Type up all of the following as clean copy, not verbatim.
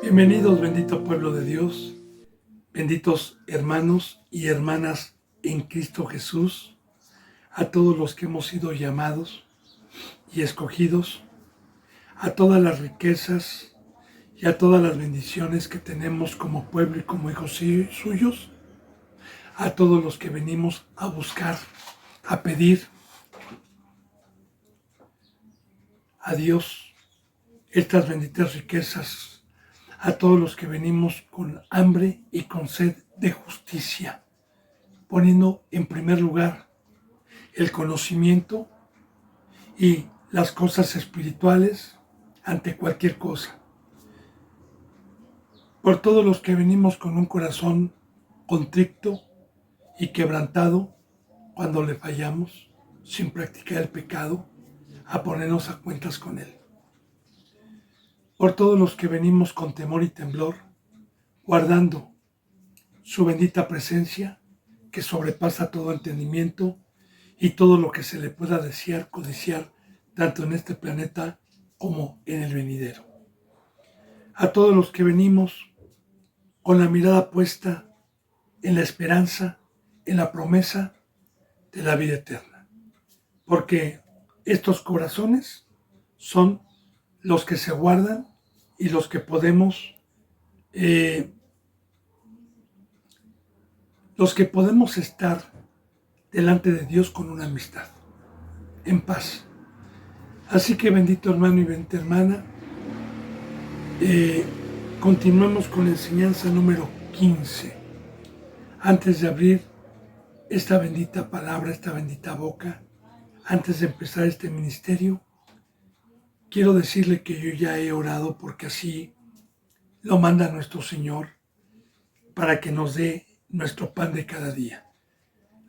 Bienvenidos, bendito pueblo de Dios, benditos hermanos y hermanas en Cristo Jesús, a todos los que hemos sido llamados y escogidos, a todas las riquezas y a todas las bendiciones que tenemos como pueblo y como hijos suyos, a todos los que venimos a buscar, a pedir a Dios estas benditas riquezas, a todos los que venimos con hambre y con sed de justicia, poniendo en primer lugar el conocimiento y las cosas espirituales ante cualquier cosa. Por todos los que venimos con un corazón contrito y quebrantado cuando le fallamos, sin practicar el pecado, a ponernos a cuentas con él. Por todos los que venimos con temor y temblor, guardando su bendita presencia que sobrepasa todo entendimiento y todo lo que se le pueda desear, codiciar, tanto en este planeta como en el venidero. A todos los que venimos con la mirada puesta en la esperanza, en la promesa de la vida eterna. Porque estos corazones son los que se guardan y los que podemos estar delante de Dios con una amistad, en paz. Así que bendito hermano y bendita hermana, continuamos con la enseñanza número 15. Antes de abrir esta bendita palabra, esta bendita boca, antes de empezar este ministerio, quiero decirle que yo ya he orado porque así lo manda nuestro Señor para que nos dé nuestro pan de cada día.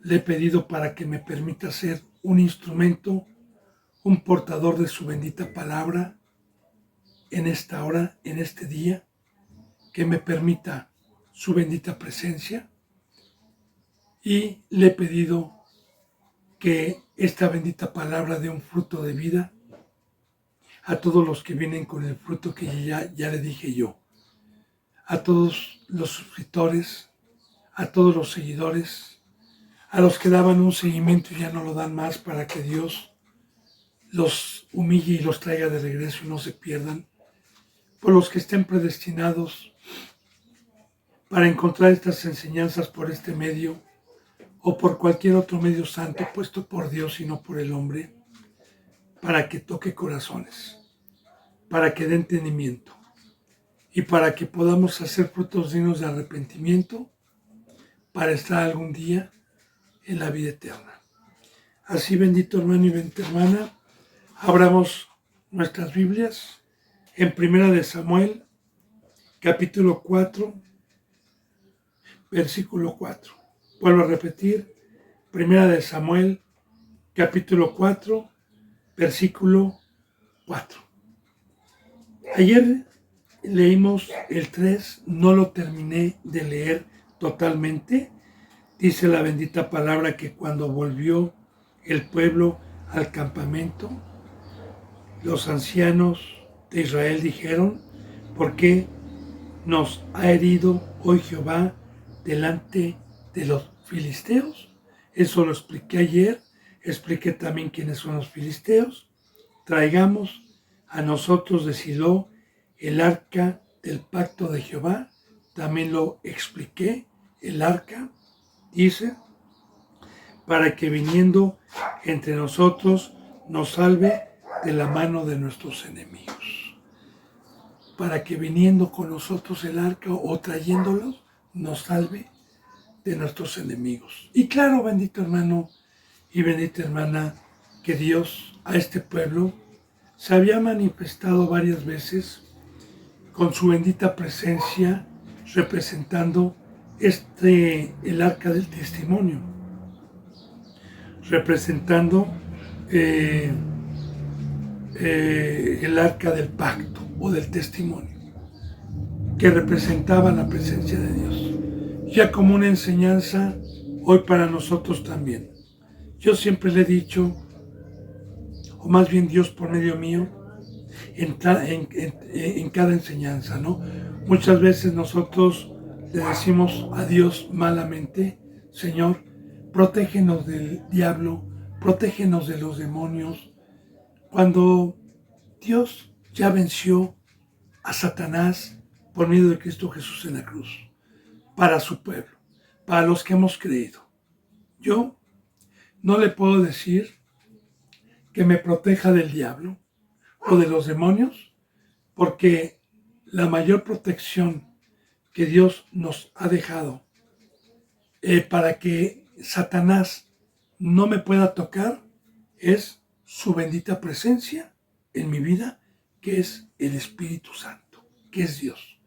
Le he pedido para que me permita ser un instrumento, un portador de su bendita palabra en esta hora, en este día, que me permita su bendita presencia, y le he pedido que esta bendita palabra dé un fruto de vida a todos los que vienen con el fruto que ya le dije yo, a todos los suscriptores, a todos los seguidores, a los que daban un seguimiento y ya no lo dan más, para que Dios los humille y los traiga de regreso y no se pierdan, por los que estén predestinados para encontrar estas enseñanzas por este medio o por cualquier otro medio santo puesto por Dios y no por el hombre, para que toque corazones, para que dé entendimiento y para que podamos hacer frutos dignos de arrepentimiento para estar algún día en la vida eterna. Así, bendito hermano y bendita hermana, abramos nuestras Biblias en 1 Samuel, capítulo 4, versículo 4. Vuelvo a repetir, 1 Samuel, capítulo 4, versículo 4. Ayer leímos el 3, no lo terminé de leer totalmente. Dice la bendita palabra que cuando volvió el pueblo al campamento, los ancianos de Israel dijeron: ¿por qué nos ha herido hoy Jehová delante de los filisteos? Eso lo expliqué ayer, expliqué también quiénes son los filisteos. Traigamos a nosotros de Silo el arca del pacto de Jehová, también lo expliqué, el arca, dice, para que viniendo entre nosotros nos salve de la mano de nuestros enemigos. Para que viniendo con nosotros el arca o trayéndolos nos salve de nuestros enemigos. Y claro, bendito hermano y bendita hermana, que Dios a este pueblo se había manifestado varias veces con su bendita presencia, representando el arca del testimonio, representando el arca del pacto o del testimonio, que representaba la presencia de Dios, ya como una enseñanza hoy para nosotros también. Yo siempre le he dicho, o más bien Dios por medio mío, en cada enseñanza, ¿no? Muchas veces nosotros le decimos a Dios malamente: Señor, protégenos del diablo, protégenos de los demonios, cuando Dios ya venció a Satanás por medio de Cristo Jesús en la cruz, para su pueblo, para los que hemos creído. Yo no le puedo decir que me proteja del diablo o de los demonios, porque la mayor protección que Dios nos ha dejado para que Satanás no me pueda tocar es su bendita presencia en mi vida, que es el Espíritu Santo, que es Dios.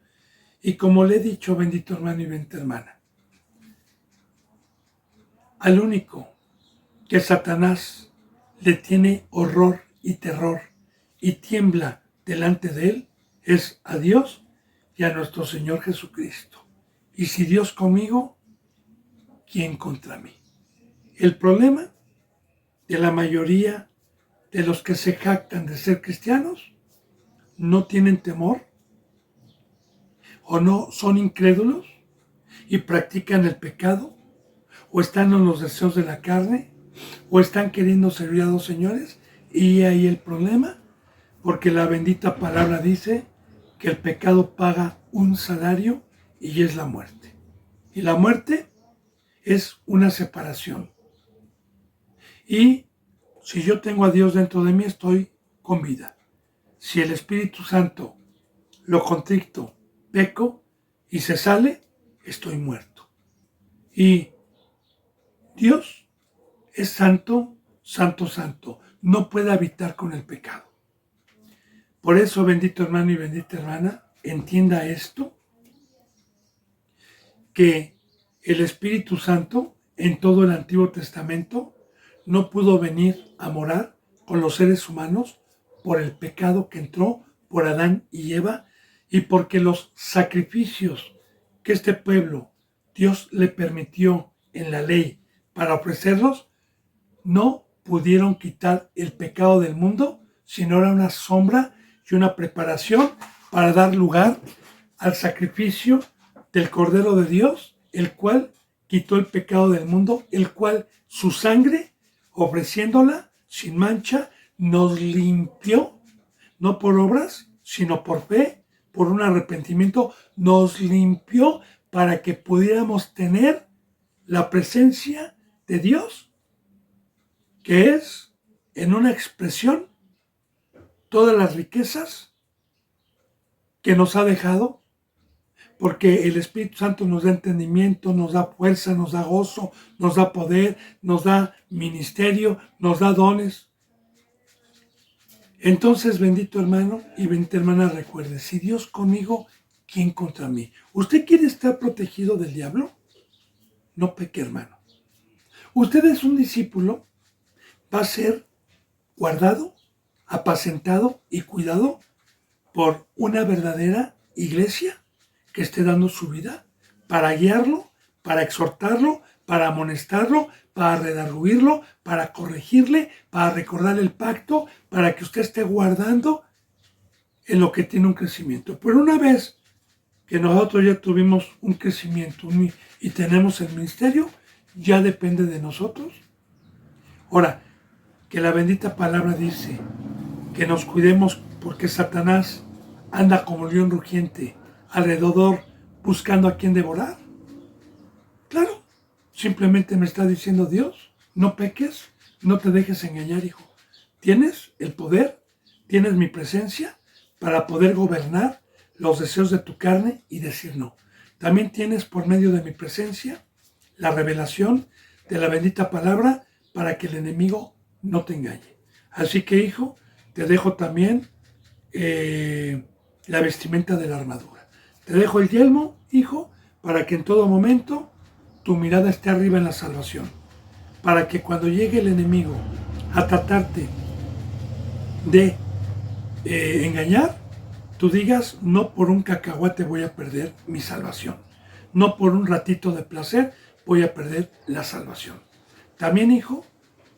Y como le he dicho, bendito hermano y bendita hermana, al único que Satanás le tiene horror y terror y tiembla delante de él es a Dios y a nuestro Señor Jesucristo. Y si Dios conmigo, ¿quién contra mí? El problema de la mayoría de los que se jactan de ser cristianos no tienen temor o no son incrédulos y practican el pecado o están en los deseos de la carne o están queriendo servir a dos señores. Y ahí el problema, porque la bendita palabra dice que el pecado paga un salario y es la muerte. Y la muerte es una separación. Y si yo tengo a Dios dentro de mí, estoy con vida. Si el Espíritu Santo lo contricto, peco y se sale, estoy muerto. Y Dios es santo, santo, santo. No puede habitar con el pecado. Por eso, bendito hermano y bendita hermana, entienda esto, que el Espíritu Santo en todo el Antiguo Testamento no pudo venir a morar con los seres humanos por el pecado que entró por Adán y Eva y porque los sacrificios que este pueblo Dios le permitió en la ley para ofrecerlos no pudieron quitar el pecado del mundo, sino era una sombra y una preparación para dar lugar al sacrificio del Cordero de Dios, el cual quitó el pecado del mundo, el cual su sangre, ofreciéndola sin mancha, nos limpió, no por obras, sino por fe, por un arrepentimiento, nos limpió para que pudiéramos tener la presencia de Dios, que es, en una expresión, todas las riquezas que nos ha dejado, porque el Espíritu Santo nos da entendimiento, nos da fuerza, nos da gozo, nos da poder, nos da ministerio, nos da dones. Entonces, bendito hermano y bendita hermana, recuerde, si Dios conmigo, ¿quién contra mí? ¿Usted quiere estar protegido del diablo? No peque, hermano. Usted es un discípulo, va a ser guardado, apacentado y cuidado por una verdadera iglesia que esté dando su vida para guiarlo, para exhortarlo, para amonestarlo, para redarguirlo, para corregirle, para recordar el pacto, para que usted esté guardando en lo que tiene un crecimiento. Pero una vez que nosotros ya tuvimos un crecimiento y tenemos el ministerio, ya depende de nosotros. Ahora, que la bendita palabra dice que nos cuidemos porque Satanás anda como león rugiente alrededor buscando a quien devorar. Claro, simplemente me está diciendo Dios, no peques, no te dejes engañar, hijo. Tienes el poder, tienes mi presencia para poder gobernar los deseos de tu carne y decir no. También tienes por medio de mi presencia la revelación de la bendita palabra para que el enemigo no te engañe. Así que, hijo, te dejo también la vestimenta de la armadura. Te dejo el yelmo, hijo, para que en todo momento tu mirada esté arriba en la salvación. Para que cuando llegue el enemigo a tratarte de engañar, tú digas, no por un cacahuate voy a perder mi salvación. No por un ratito de placer voy a perder la salvación. También, hijo,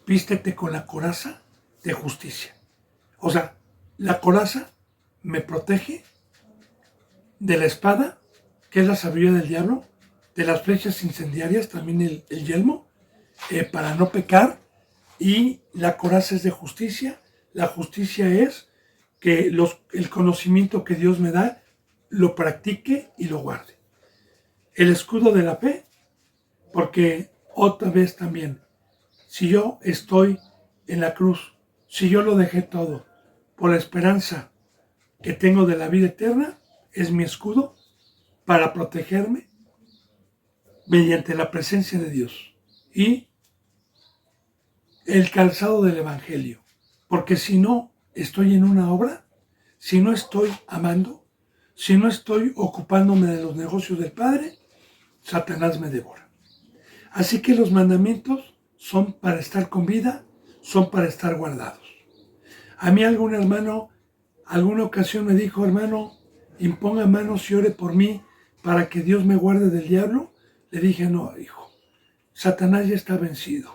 vístete con la coraza de justicia. O sea, la coraza me protege de la espada, que es la sabiduría del diablo, de las flechas incendiarias, también el yelmo, para no pecar, y la coraza es de justicia. La justicia es que el conocimiento que Dios me da, lo practique y lo guarde. El escudo de la fe, porque otra vez también, si yo estoy en la cruz, si yo lo dejé todo por la esperanza que tengo de la vida eterna, es mi escudo para protegerme mediante la presencia de Dios y el calzado del Evangelio. Porque si no estoy en una obra, si no estoy amando, si no estoy ocupándome de los negocios del Padre, Satanás me devora. Así que los mandamientos son para estar con vida, son para estar guardados. A mí algún hermano, alguna ocasión me dijo, hermano, imponga manos y ore por mí para que Dios me guarde del diablo. Le dije, no, hijo, Satanás ya está vencido.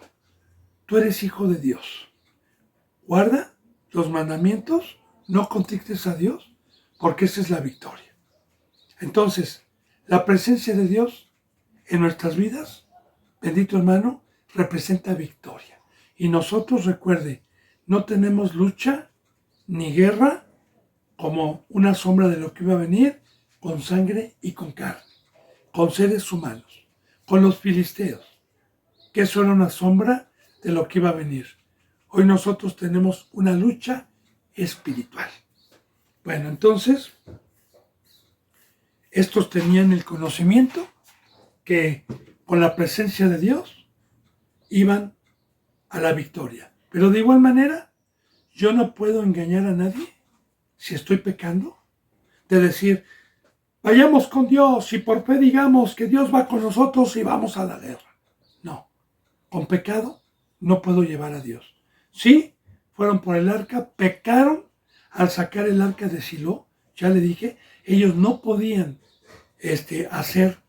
Tú eres hijo de Dios. Guarda los mandamientos, no contristes a Dios, porque esa es la victoria. Entonces, la presencia de Dios en nuestras vidas, bendito hermano, representa victoria. Y nosotros, recuerde, no tenemos lucha ni guerra como una sombra de lo que iba a venir, con sangre y con carne, con seres humanos, con los filisteos, que eso era una sombra de lo que iba a venir. Hoy nosotros tenemos una lucha espiritual. Bueno, entonces, estos tenían el conocimiento que con la presencia de Dios iban a la victoria. Pero de igual manera, yo no puedo engañar a nadie si estoy pecando, de decir, vayamos con Dios y por fe digamos que Dios va con nosotros y vamos a la guerra. No, con pecado no puedo llevar a Dios. Sí, fueron por el arca, pecaron al sacar el arca de Silo, ya le dije, ellos no podían hacer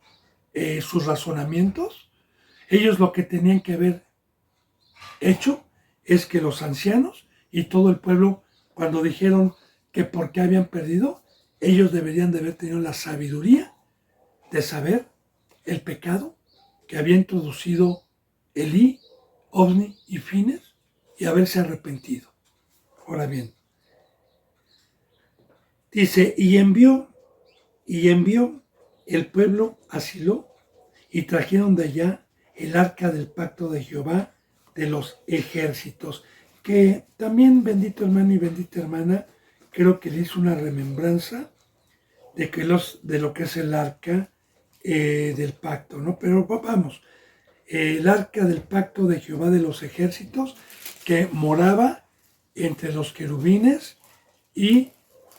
sus razonamientos. Ellos lo que tenían que haber hecho es que los ancianos y todo el pueblo, cuando dijeron que por qué habían perdido, ellos deberían de haber tenido la sabiduría de saber el pecado que había introducido Elí, Ofni y Fines y haberse arrepentido. Ahora bien, dice, y envió el pueblo a Silo y trajeron de allá el arca del pacto de Jehová de los ejércitos, que también, bendito hermano y bendita hermana, creo que le hizo una remembranza de lo que es el arca del pacto, ¿no? Pero vamos, el arca del pacto de Jehová de los ejércitos, que moraba entre los querubines y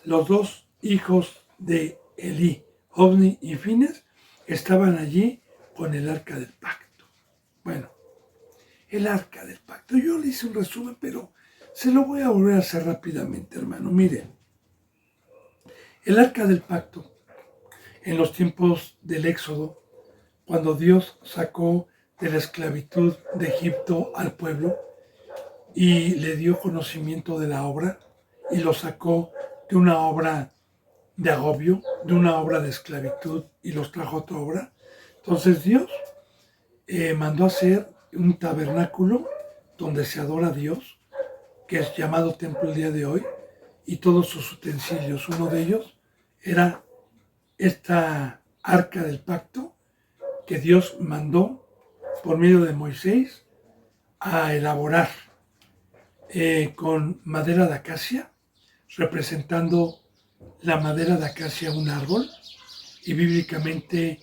los dos hijos de Elí, Ofni y Fines, estaban allí con el arca del pacto. Bueno, el arca del pacto. Yo le hice un resumen, pero se lo voy a volver a hacer rápidamente, hermano. Miren, el arca del pacto, en los tiempos del Éxodo, cuando Dios sacó de la esclavitud de Egipto al pueblo y le dio conocimiento de la obra y lo sacó de una obra de agobio, de una obra de esclavitud y los trajo a otra obra. Entonces Dios mandó hacer un tabernáculo donde se adora a Dios, que es llamado templo el día de hoy, y todos sus utensilios. Uno de ellos era esta arca del pacto que Dios mandó por medio de Moisés a elaborar con madera de acacia, representando la madera de acacia un árbol, y bíblicamente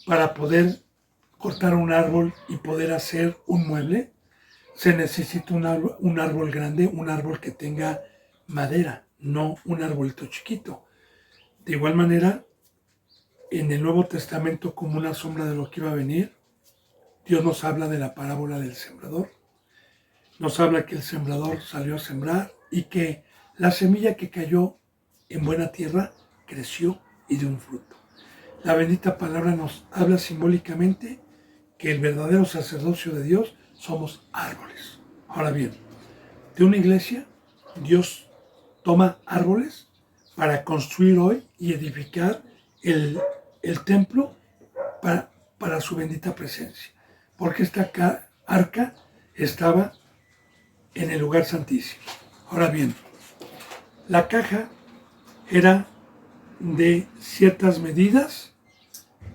para poder cortar un árbol y poder hacer un mueble, se necesita un árbol grande, un árbol que tenga madera, no un arbolito chiquito. De igual manera, en el Nuevo Testamento, como una sombra de lo que iba a venir, Dios nos habla de la parábola del sembrador. Nos habla que el sembrador salió a sembrar y que la semilla que cayó en buena tierra creció y dio un fruto. La bendita palabra nos habla simbólicamente que el verdadero sacerdocio de Dios somos árboles. Ahora bien, de una iglesia, Dios toma árboles para construir hoy y edificar el, el templo para su bendita presencia, porque esta arca estaba en el lugar santísimo. Ahora bien, la caja era de ciertas medidas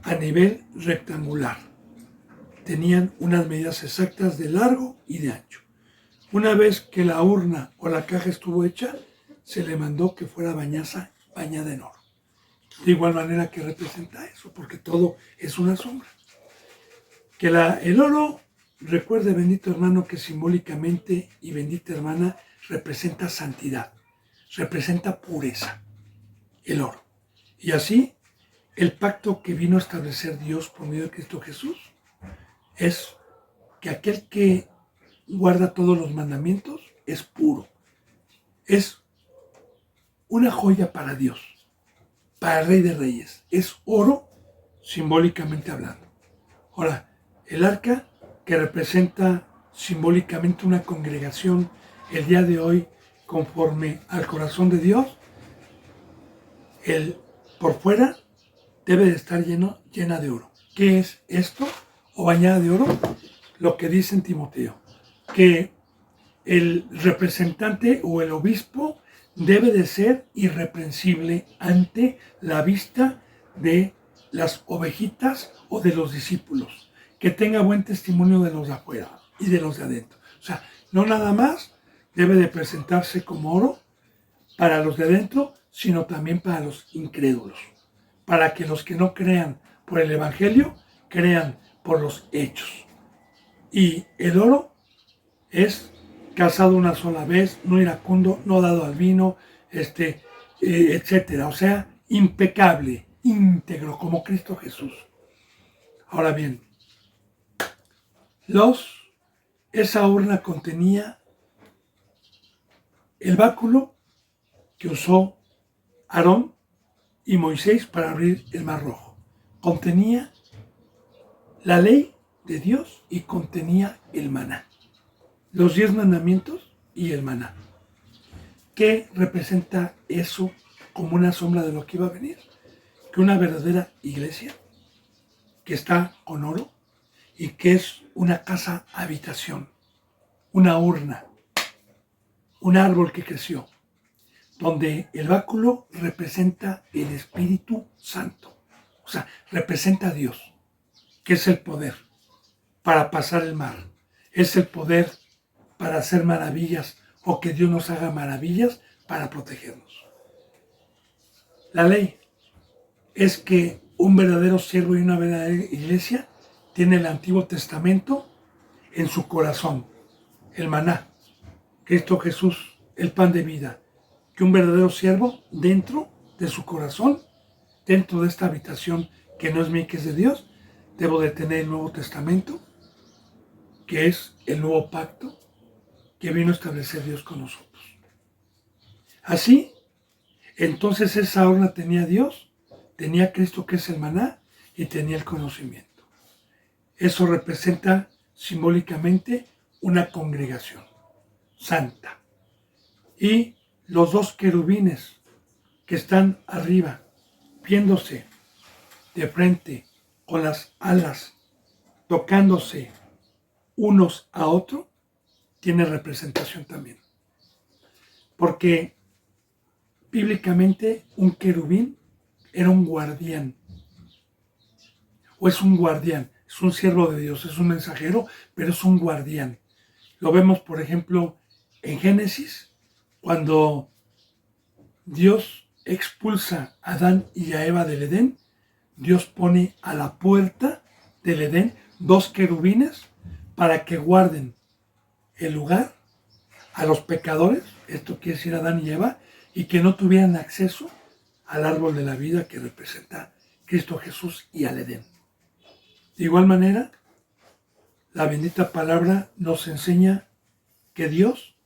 a nivel rectangular. Tenían unas medidas exactas de largo y de ancho. Una vez que la urna o la caja estuvo hecha, se le mandó que fuera bañada en oro. De igual manera que representa eso, porque todo es una sombra. Que el oro, recuerde, bendito hermano, que simbólicamente y bendita hermana representa santidad, representa pureza, el oro. Y así, el pacto que vino a establecer Dios por medio de Cristo Jesús es que aquel que guarda todos los mandamientos es puro. Es una joya para Dios, para el Rey de Reyes. Es oro, simbólicamente hablando. Ahora, el arca, que representa simbólicamente una congregación el día de hoy conforme al corazón de Dios, por fuera debe de estar llena de oro. ¿Qué es esto? O bañada de oro. Lo que dice en Timoteo, que el representante o el obispo debe de ser irreprensible ante la vista de las ovejitas o de los discípulos, que tenga buen testimonio de los de afuera y de los de adentro. O sea, no nada más debe de presentarse como oro para los de adentro, sino también para los incrédulos, para que los que no crean por el Evangelio, crean por los hechos. Y el oro es casado una sola vez, no iracundo, no dado al vino, etcétera. O sea, impecable, íntegro, como Cristo Jesús. Ahora bien, esa urna contenía el báculo que usó Aarón y Moisés para abrir el Mar Rojo. Contenía la ley de Dios y contenía el maná. Los 10 mandamientos y el maná. ¿Qué representa eso como una sombra de lo que iba a venir? Que una verdadera iglesia que está con oro y que es una casa habitación, una urna, un árbol que creció, donde el báculo representa el Espíritu Santo, o sea, representa a Dios, que es el poder para pasar el mar, es el poder para hacer maravillas o que Dios nos haga maravillas para protegernos. La ley es que un verdadero siervo y una verdadera iglesia tiene el Antiguo Testamento en su corazón, el maná, Cristo Jesús, el pan de vida, que un verdadero siervo dentro de su corazón, dentro de esta habitación que no es mía, que es de Dios, debo de tener el Nuevo Testamento, que es el nuevo pacto que vino a establecer Dios con nosotros. Así, entonces esa urna tenía a Dios, tenía a Cristo, que es el maná, y tenía el conocimiento. Eso representa simbólicamente una congregación santa. Y los 2 querubines que están arriba, viéndose de frente, con las alas, tocándose unos a otros, tiene representación también. Porque bíblicamente un querubín era un guardián, o es un guardián, es un siervo de Dios, es un mensajero, pero es un guardián. Lo vemos, por ejemplo, en Génesis, cuando Dios expulsa a Adán y a Eva del Edén, Dios pone a la puerta del Edén 2 querubines para que guarden el lugar a los pecadores, esto quiere decir Adán y Eva, y que no tuvieran acceso al árbol de la vida que representa Cristo Jesús y al Edén. De igual manera, la bendita palabra nos enseña que Dios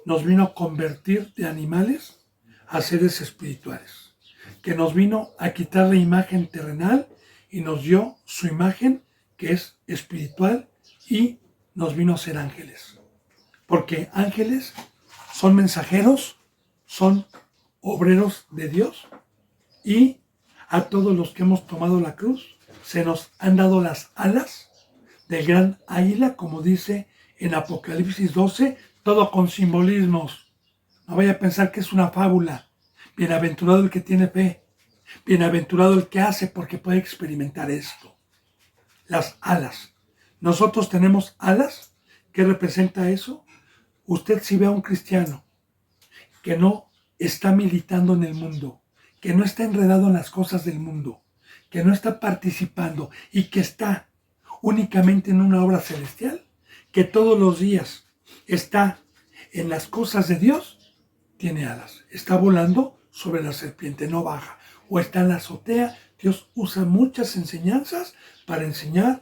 nos vino a convertir de animales a seres espirituales, que nos vino a quitar la imagen terrenal y nos dio su imagen, que es espiritual, y nos vino a ser ángeles. Porque ángeles son mensajeros, son obreros de Dios, y A todos los que hemos tomado la cruz, se nos han dado las alas del gran águila, como dice en Apocalipsis 12, todo con simbolismos. No vaya a pensar que es una fábula. Bienaventurado el que tiene fe. Bienaventurado el que hace, porque puede experimentar esto. Las alas. Nosotros tenemos alas. ¿Qué representa eso? Usted, si ve a un cristiano que no está militando en el mundo, que no está enredado en las cosas del mundo, que no está participando y que está únicamente en una obra celestial, que todos los días está en las cosas de Dios, tiene alas. Está volando sobre la serpiente, no baja. O está en la azotea. Dios usa muchas enseñanzas para enseñar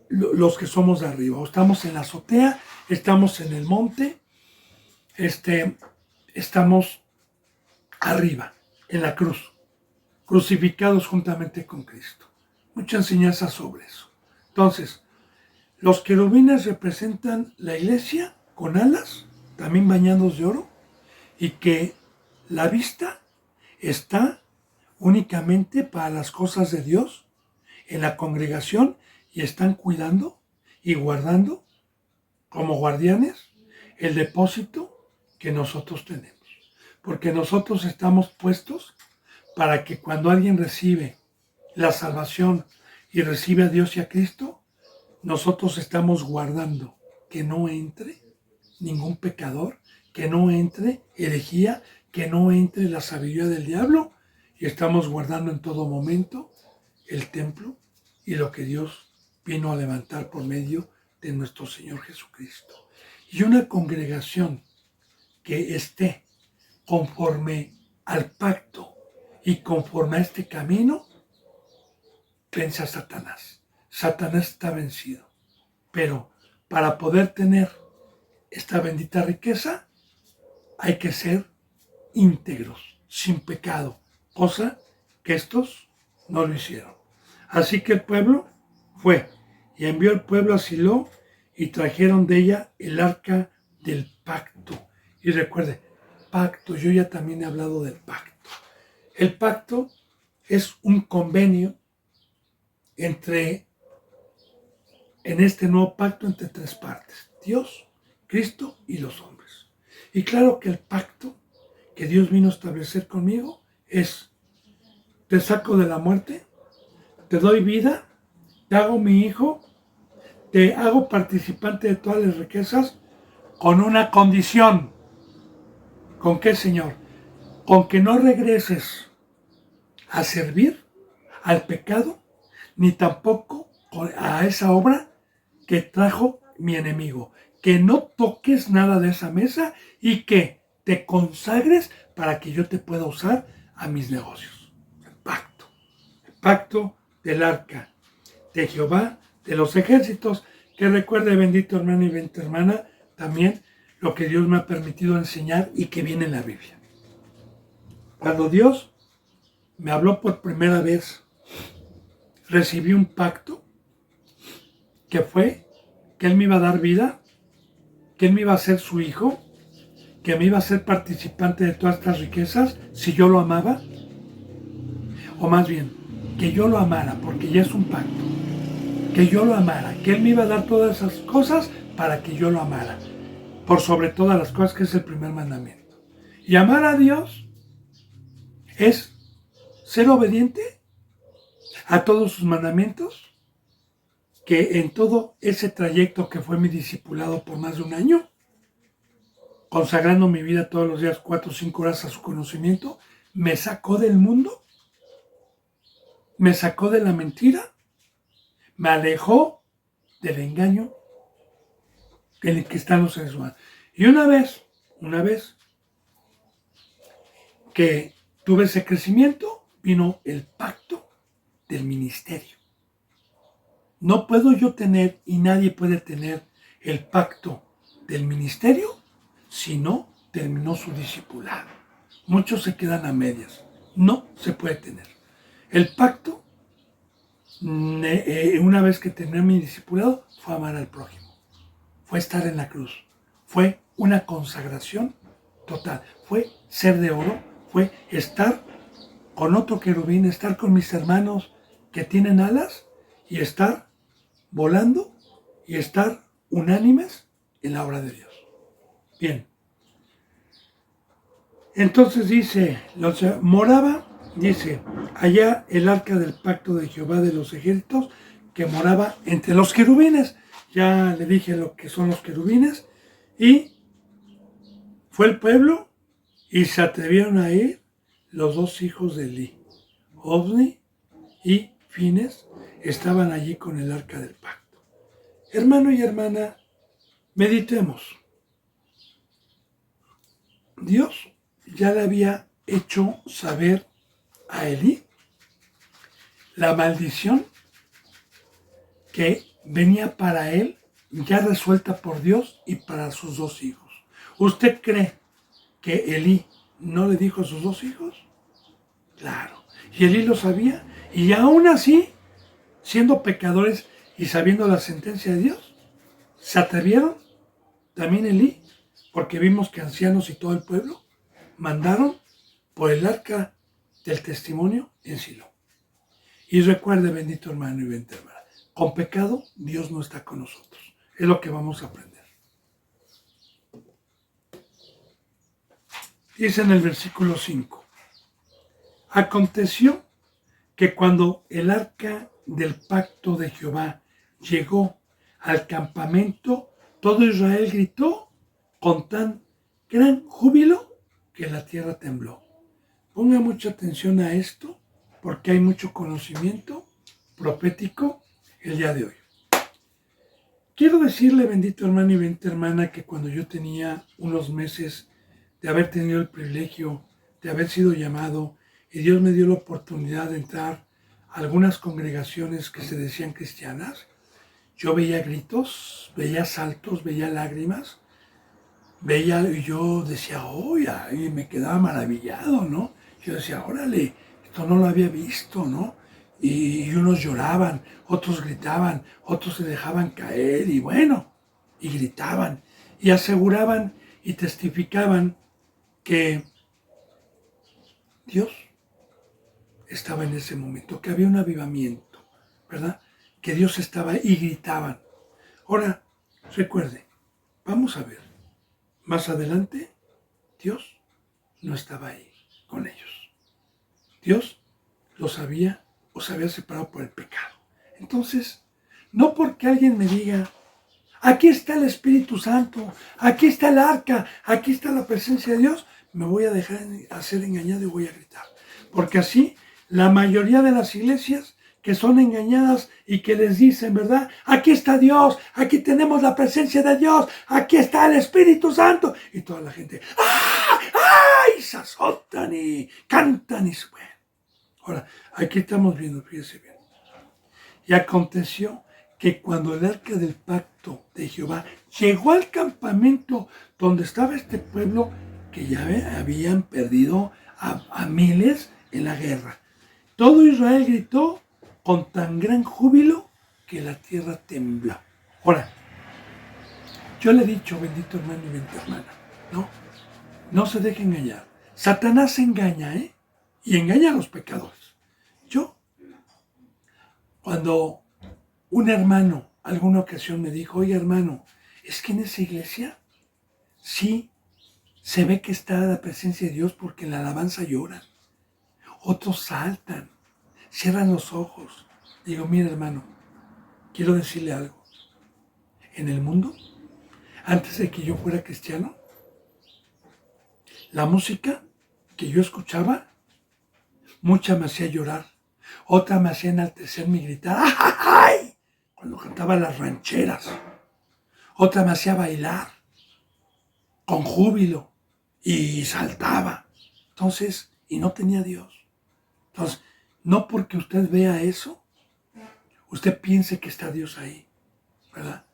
los que somos de arriba. O estamos en la azotea, estamos en el monte, estamos arriba, en la cruz, crucificados juntamente con Cristo. Mucha enseñanza sobre eso. Entonces, los querubines representan la iglesia con alas, también bañados de oro, y que la vista está únicamente para las cosas de Dios en la congregación y están cuidando y guardando como guardianes el depósito que nosotros tenemos. Porque nosotros estamos puestos para que cuando alguien recibe la salvación y recibe a Dios y a Cristo, nosotros estamos guardando que no entre ningún pecador, que no entre herejía, que no entre la sabiduría del diablo, y estamos guardando en todo momento el templo y lo que Dios vino a levantar por medio de nuestro Señor Jesucristo. Y una congregación que esté conforme al pacto y conforme a este camino, vence a Satanás. Satanás está vencido. Pero para poder tener esta bendita riqueza, hay que ser íntegros, sin pecado, cosa que estos no lo hicieron. Así que el pueblo fue y envió el pueblo a Silo y trajeron de ella el arca del pacto. Y recuerde, pacto, yo ya también he hablado del pacto. El pacto es un convenio en este nuevo pacto entre tres partes: Dios, Cristo y los hombres. Y claro que el pacto que Dios vino a establecer conmigo es: te saco de la muerte, te doy vida, te hago mi hijo, te hago participante de todas las riquezas, con una condición. ¿Con qué, Señor? Con que no regreses a servir al pecado, ni tampoco a esa obra que trajo mi enemigo. Que no toques nada de esa mesa y que te consagres para que yo te pueda usar a mis negocios. El pacto del arca de Jehová de los ejércitos, que recuerde, bendito hermano y bendita hermana, también lo que Dios me ha permitido enseñar y que viene en la Biblia. Cuando Dios me habló por primera vez, recibí un pacto que fue que Él me iba a dar vida, que Él me iba a ser su hijo, que me iba a ser participante de todas estas riquezas si yo lo amaba, o más bien, que yo lo amara, porque ya es un pacto, que yo lo amara, que Él me iba a dar todas esas cosas para que yo lo amara, por sobre todas las cosas, que es el primer mandamiento. Y amar a Dios es ser obediente a todos sus mandamientos, que en todo ese trayecto que fue mi discipulado por más de un año, consagrando mi vida todos los días 4 o 5 horas a su conocimiento, me sacó del mundo, me sacó de la mentira, me alejó del engaño en el que están los seres humanos. Y una vez que tuve ese crecimiento, vino el pacto del ministerio. No puedo yo tener, y nadie puede tener, el pacto del ministerio si no terminó su discipulado. Muchos se quedan a medias. No se puede tener. El pacto, una vez que terminé mi discipulado, fue amar al prójimo. Fue estar en la cruz. Fue una consagración total. Fue ser de oro. Fue estar con otro querubín, estar con mis hermanos que tienen alas y estar volando y estar unánimes en la obra de Dios. Bien. Entonces dice, moraba, dice, allá el arca del pacto de Jehová de los ejércitos que moraba entre los querubines. Ya le dije lo que son los querubines. Y fue el pueblo y se atrevieron a ir los dos hijos de Eli, Ofni y Fines, estaban allí con el arca del pacto. Hermano y hermana, meditemos. Dios ya le había hecho saber a Elí la maldición que venía para él, ya resuelta por Dios y para sus dos hijos. ¿Usted cree que Elí no le dijo a sus dos hijos? Claro. Y Elí lo sabía. Y aún así, siendo pecadores y sabiendo la sentencia de Dios, se atrevieron, también Elí, porque vimos que ancianos y todo el pueblo mandaron por el arca del testimonio en Silo. Y recuerde, bendito hermano y bendita hermana, con pecado Dios no está con nosotros. Es lo que vamos a aprender. Dice en el versículo 5. Aconteció que cuando el arca del pacto de Jehová llegó al campamento, todo Israel gritó con tan gran júbilo que la tierra tembló. Ponga mucha atención a esto, porque hay mucho conocimiento profético el día de hoy. Quiero decirle, bendito hermano y bendita hermana, que cuando yo tenía unos meses de haber tenido el privilegio de haber sido llamado y Dios me dio la oportunidad de entrar a algunas congregaciones que se decían cristianas, yo veía gritos, veía saltos, veía lágrimas, veía y yo decía, oye, y me quedaba maravillado, ¿no? Yo decía, órale, esto no lo había visto, ¿no? Y unos lloraban, otros gritaban, otros se dejaban caer y bueno, y gritaban y aseguraban y testificaban que Dios estaba en ese momento, que había un avivamiento, ¿verdad? Que Dios estaba y gritaban. Ahora, recuerde, vamos a ver, más adelante, Dios no estaba ahí con ellos. Dios los había o se había separado por el pecado. Entonces, no porque alguien me diga, aquí está el Espíritu Santo, aquí está el arca, aquí está la presencia de Dios, me voy a dejar hacer engañado y voy a gritar. Porque así, la mayoría de las iglesias que son engañadas y que les dicen, ¿verdad? Aquí está Dios, aquí tenemos la presencia de Dios, aquí está el Espíritu Santo. Y toda la gente, ¡ah! ¡Ay! Se azotan y cantan y suben. Ahora, aquí estamos viendo, fíjese bien. Y aconteció que cuando el arca del pacto de Jehová llegó al campamento donde estaba este pueblo, que ya habían perdido a miles en la guerra, todo Israel gritó con tan gran júbilo que la tierra tembló. Ahora, yo le he dicho, bendito hermano y bendita hermana, no se deje engañar. Satanás engaña, y engaña a los pecadores. Yo, cuando un hermano alguna ocasión me dijo, oye hermano, es que en esa iglesia sí se ve que está la presencia de Dios porque en la alabanza lloran. Otros saltan, cierran los ojos. Digo, mira hermano, quiero decirle algo. En el mundo, antes de que yo fuera cristiano, la música que yo escuchaba, mucha me hacía llorar, otra me hacía enaltecerme y gritar, ¡ay! Cuando cantaba las rancheras. Otra me hacía bailar con júbilo y saltaba. Entonces, y no tenía Dios. Entonces, no porque usted vea eso, usted piense que está Dios ahí, ¿verdad?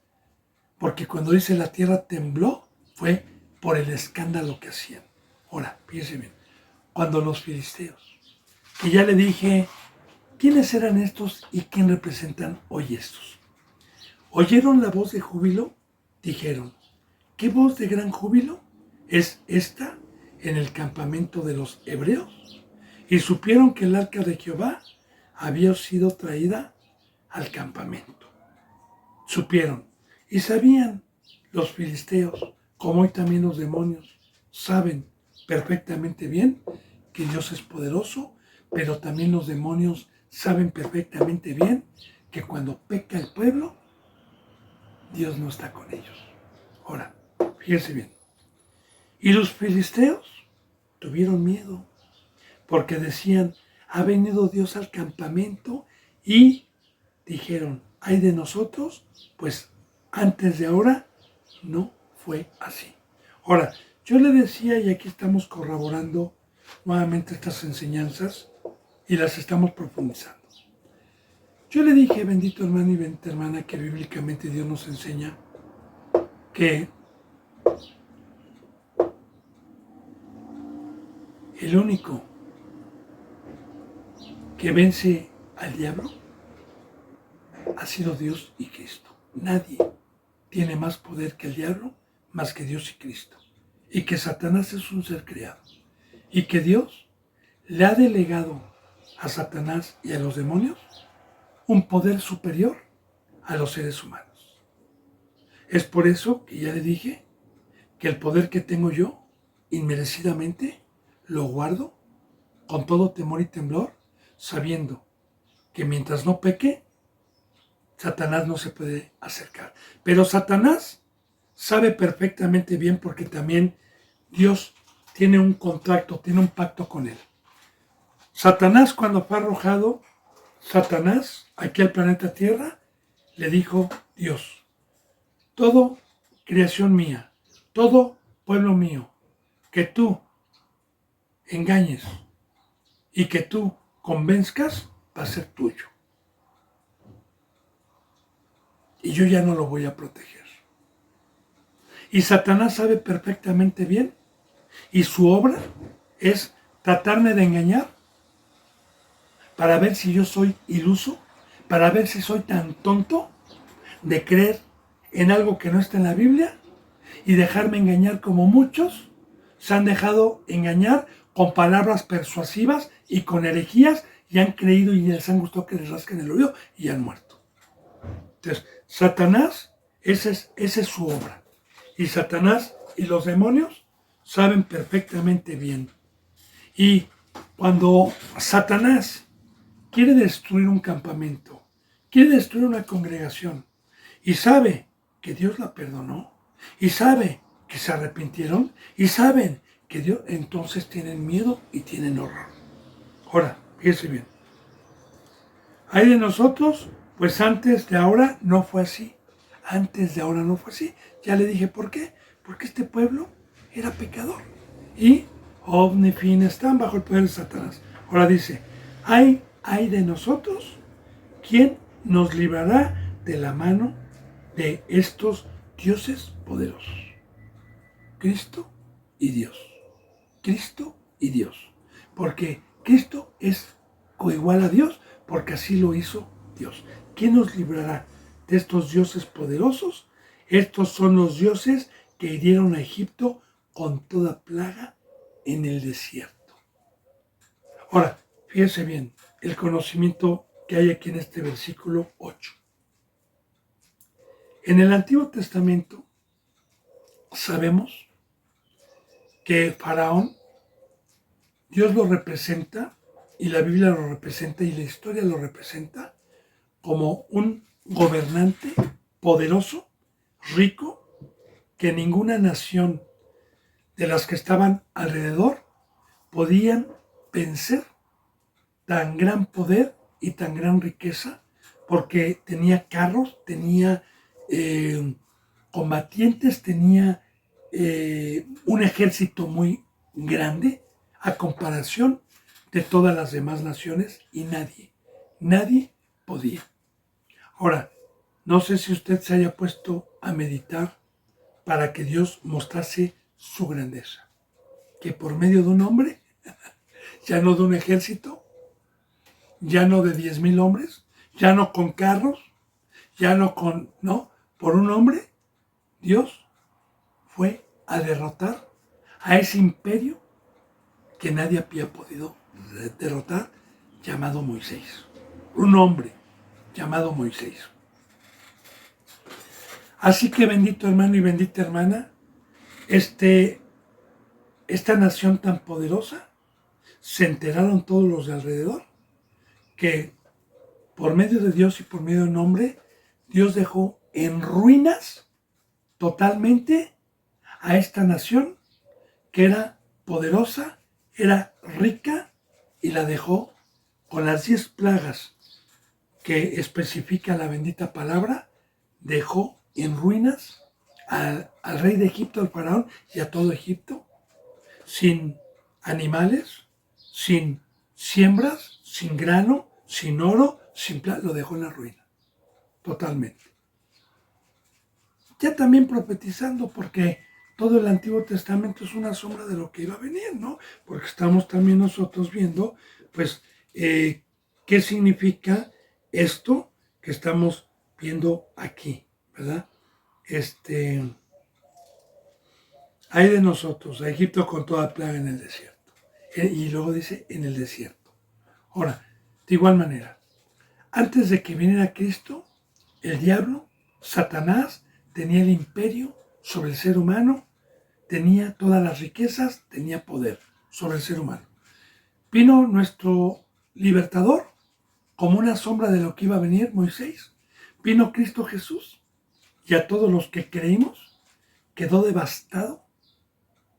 Porque cuando dice la tierra tembló, fue por el escándalo que hacían. Ahora, piense bien, cuando los filisteos, que ya le dije, ¿quiénes eran estos y quién representan hoy estos? ¿Oyeron la voz de júbilo? Dijeron, ¿qué voz de gran júbilo es esta en el campamento de los hebreos? y supieron que el arca de Jehová había sido traída al campamento. Supieron y sabían los filisteos, como hoy también los demonios, saben perfectamente bien que Dios es poderoso, pero también los demonios saben perfectamente bien que cuando peca el pueblo, Dios no está con ellos. Ahora, fíjense bien. Y los filisteos tuvieron miedo, porque decían, ha venido Dios al campamento, y dijeron, ay de nosotros, pues antes de ahora no fue así. Ahora, yo le decía, y aquí estamos corroborando nuevamente estas enseñanzas y las estamos profundizando. Yo le dije, bendito hermano y bendita hermana, que bíblicamente Dios nos enseña que el único que vence al diablo ha sido Dios y Cristo. Nadie tiene más poder que el diablo, más que Dios y Cristo. Y que Satanás es un ser creado. Y que Dios le ha delegado a Satanás y a los demonios un poder superior a los seres humanos. Es por eso que ya le dije que el poder que tengo yo, inmerecidamente, lo guardo con todo temor y temblor, sabiendo que mientras no peque, Satanás no se puede acercar. Pero Satanás sabe perfectamente bien, porque también Dios tiene un contrato, tiene un pacto con él. Satanás, cuando fue arrojado, Satanás, aquí al planeta Tierra, le dijo Dios, todo creación mía, todo pueblo mío, que tú engañes y que tú convenzcas, va a ser tuyo. Y yo ya no lo voy a proteger. Y Satanás sabe perfectamente bien, y su obra es tratarme de engañar para ver si yo soy iluso, para ver si soy tan tonto de creer en algo que no está en la Biblia y dejarme engañar, como muchos se han dejado engañar con palabras persuasivas y con herejías, y han creído y les han gustado que les rasquen el oído y han muerto. Entonces, Satanás, esa es su obra. Y Satanás y los demonios saben perfectamente bien. Y cuando Satanás quiere destruir un campamento, quiere destruir una congregación, y sabe que Dios la perdonó, y sabe que se arrepintieron, y saben que Dios, entonces tienen miedo y tienen horror. Ahora, fíjense bien. Hay de nosotros, pues antes de ahora no fue así. Antes de ahora no fue así. Ya le dije por qué. Porque este pueblo era pecador. Y ovni fin están bajo el poder de Satanás. Ahora dice, hay de nosotros, ¿quién nos librará de la mano de estos dioses poderosos? Cristo y Dios. Cristo y Dios. Porque Cristo es coigual a Dios, porque así lo hizo Dios. ¿Quién nos librará de estos dioses poderosos? Estos son los dioses que hirieron a Egipto con toda plaga en el desierto. Ahora, fíjense bien el conocimiento que hay aquí en este versículo 8. En el Antiguo Testamento sabemos que Faraón, Dios lo representa, y la Biblia lo representa, y la historia lo representa, como un gobernante poderoso, rico, que ninguna nación de las que estaban alrededor podían vencer tan gran poder y tan gran riqueza, porque tenía carros, tenía combatientes, tenía un ejército muy grande a comparación de todas las demás naciones, y nadie podía. Ahora, no sé si usted se haya puesto a meditar para que Dios mostrase su grandeza, que por medio de un hombre, ya no de un ejército, ya no de 10,000 hombres, ya no con carros, ya no con, no, por un hombre, Dios fue a derrotar a ese imperio que nadie había podido derrotar, llamado Moisés. Un hombre llamado Moisés. Así que bendito hermano y bendita hermana, esta nación tan poderosa, se enteraron todos los de alrededor que por medio de Dios y por medio del hombre, Dios dejó en ruinas totalmente a esta nación que era poderosa, era rica y la dejó con las 10 plagas que especifica la bendita palabra, dejó en ruinas al rey de Egipto, al faraón y a todo Egipto, sin animales, sin siembras, sin grano, sin oro, sin plata, lo dejó en la ruina, totalmente. Ya también profetizando, porque todo el Antiguo Testamento es una sombra de lo que iba a venir, ¿no? Porque estamos también nosotros viendo, pues, qué significa esto que estamos viendo aquí, ¿verdad? Hay de nosotros, a Egipto con toda plaga en el desierto. Y luego dice, en el desierto. Ahora, de igual manera, antes de que viniera Cristo, el diablo, Satanás, tenía el imperio sobre el ser humano, tenía todas las riquezas, tenía poder sobre el ser humano. Vino nuestro libertador como una sombra de lo que iba a venir, Moisés. Vino Cristo Jesús y a todos los que creímos quedó devastado.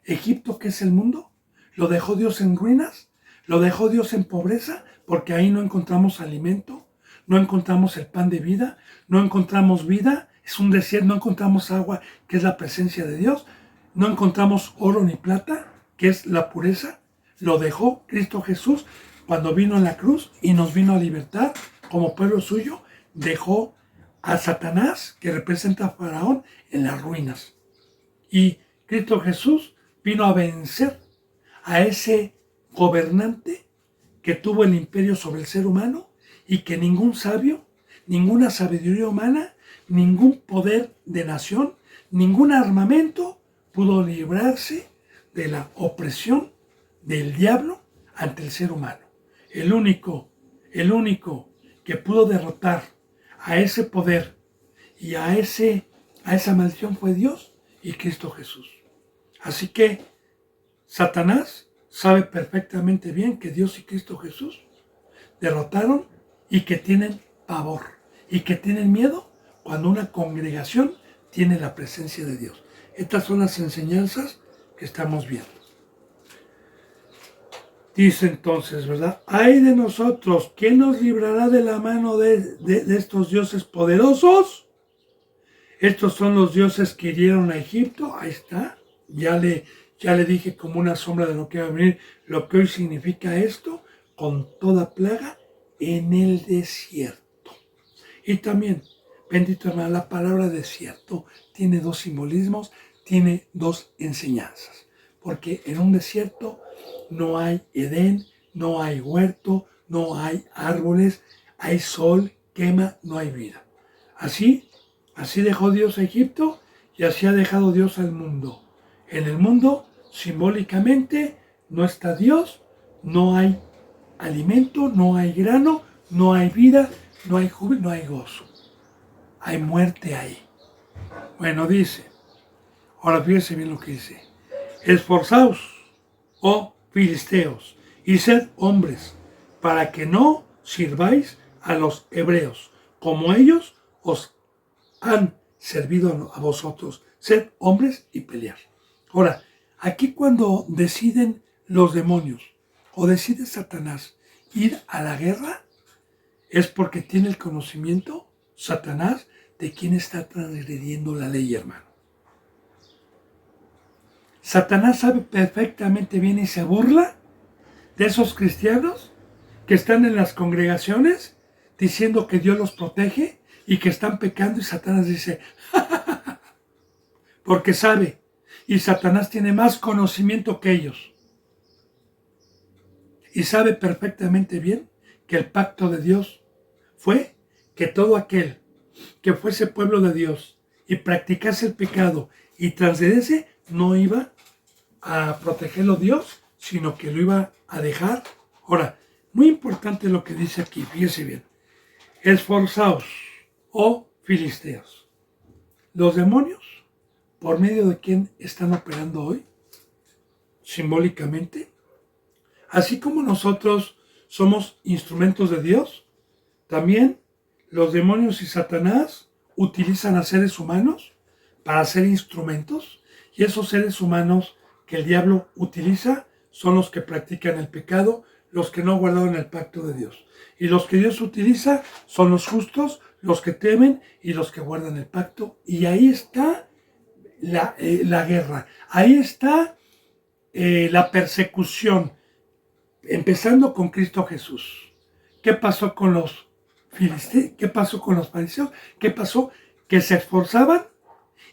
Egipto, que es el mundo, lo dejó Dios en ruinas, lo dejó Dios en pobreza, porque ahí no encontramos alimento, no encontramos el pan de vida, no encontramos vida, es un desierto, no encontramos agua, que es la presencia de Dios, no encontramos oro ni plata, que es la pureza. Lo dejó Cristo Jesús cuando vino en la cruz y nos vino a libertar como pueblo suyo. Dejó a Satanás, que representa a Faraón, en las ruinas. Y Cristo Jesús vino a vencer a ese gobernante que tuvo el imperio sobre el ser humano y que ningún sabio, ninguna sabiduría humana, ningún poder de nación, ningún armamento pudo librarse de la opresión del diablo ante el ser humano. El único que pudo derrotar a ese poder y a esa maldición fue Dios y Cristo Jesús. Así que Satanás sabe perfectamente bien que Dios y Cristo Jesús derrotaron y que tienen pavor y que tienen miedo cuando una congregación tiene la presencia de Dios. Estas son las enseñanzas que estamos viendo. Dice entonces, ¿verdad? ¡Ay de nosotros! ¿Quién nos librará de la mano de estos dioses poderosos? Estos son los dioses que hirieron a Egipto. Ahí está. Ya le dije como una sombra de lo que va a venir, lo que hoy significa esto, con toda plaga en el desierto. Y también, bendito hermano, la palabra desierto tiene dos simbolismos, tiene dos enseñanzas. Porque en un desierto no hay Edén, no hay huerto, no hay árboles, hay sol, quema, no hay vida. Así dejó Dios a Egipto y así ha dejado Dios al mundo. En el mundo, simbólicamente, no está Dios, no hay alimento, no hay grano, no hay vida, no hay júbilo, no hay gozo. Hay muerte ahí. Bueno, dice, ahora fíjense bien lo que dice. Esforzaos, oh filisteos, y sed hombres, para que no sirváis a los hebreos, como ellos os han servido a vosotros. Sed hombres y pelear. Ahora, aquí cuando deciden los demonios o decide Satanás ir a la guerra, es porque tiene el conocimiento, Satanás, de quién está transgrediendo la ley, hermano. Satanás sabe perfectamente bien y se burla de esos cristianos que están en las congregaciones diciendo que Dios los protege y que están pecando, y Satanás dice, porque sabe, y Satanás tiene más conocimiento que ellos. Y sabe perfectamente bien que el pacto de Dios fue que todo aquel que fuese pueblo de Dios y practicase el pecado y transgrediese, no iba a protegerlo Dios, sino que lo iba a dejar Ahora, muy importante lo que dice aquí, fíjese bien. Esforzaos, oh filisteos. Los demonios, ¿por medio de quién están operando hoy? Simbólicamente. Así como nosotros somos instrumentos de Dios, también los demonios y Satanás utilizan a seres humanos para ser instrumentos, y esos seres humanos que el diablo utiliza son los que practican el pecado, los que no guardaron el pacto de Dios. Y los que Dios utiliza son los justos, los que temen y los que guardan el pacto. Y ahí está la guerra, ahí está la persecución, empezando con Cristo Jesús. ¿Qué pasó con los filisteos? ¿Qué pasó con los fariseos? ¿Qué pasó? Que se esforzaban